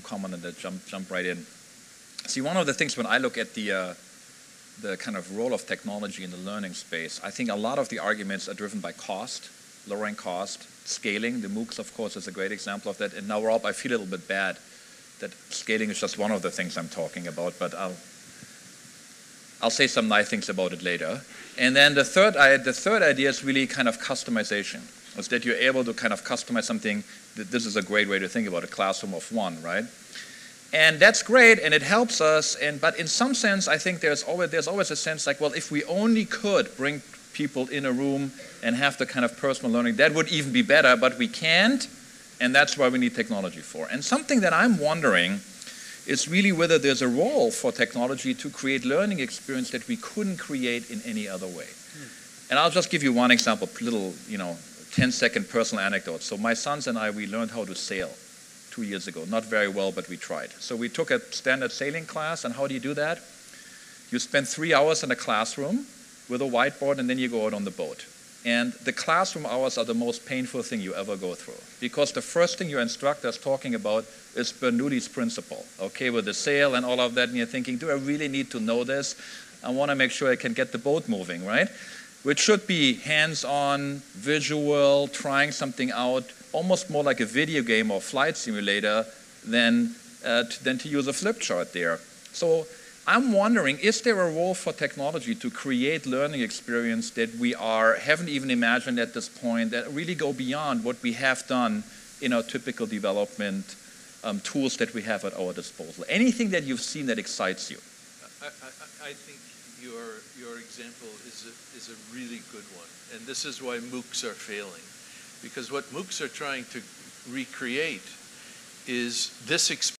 comment on that, jump right in. See, one of the things when I look at the kind of role of technology in the learning space, I think a lot of the arguments are driven by cost, lowering cost, scaling. The MOOCs, of course, is a great example of that. And now, Rob, I feel a little bit bad that scaling is just one of the things I'm talking about, but I'll say some nice things about it later. And then the third idea is really kind of customization. Is that you're able to kind of customize something. This is a great way to think about a classroom of one, right? And that's great, and it helps us. But in some sense, I think there's always a sense like, well, if we only could bring people in a room and have the kind of personal learning, that would even be better. But we can't, and that's why we need technology for. And something that I'm wondering is really whether there's a role for technology to create learning experience that we couldn't create in any other way. And I'll just give you one example, little, 10-second personal anecdote. So my sons and I, we learned how to sail 2 years ago. Not very well, but we tried. So we took a standard sailing class, and how do you do that? You spend 3 hours in a classroom with a whiteboard, and then you go out on the boat. And the classroom hours are the most painful thing you ever go through, because the first thing your instructor is talking about is Bernoulli's principle, okay, with the sail and all of that, and you're thinking, do I really need to know this? I want to make sure I can get the boat moving, right? Which should be hands-on, visual, trying something out, almost more like a video game or flight simulator than to use a flip chart there. So I'm wondering, is there a role for technology to create learning experience that we haven't even imagined at this point, that really go beyond what we have done in our typical development tools that we have at our disposal? Anything that you've seen that excites you? I think your example is a really good one. And this is why MOOCs are failing. Because what MOOCs are trying to recreate is this experience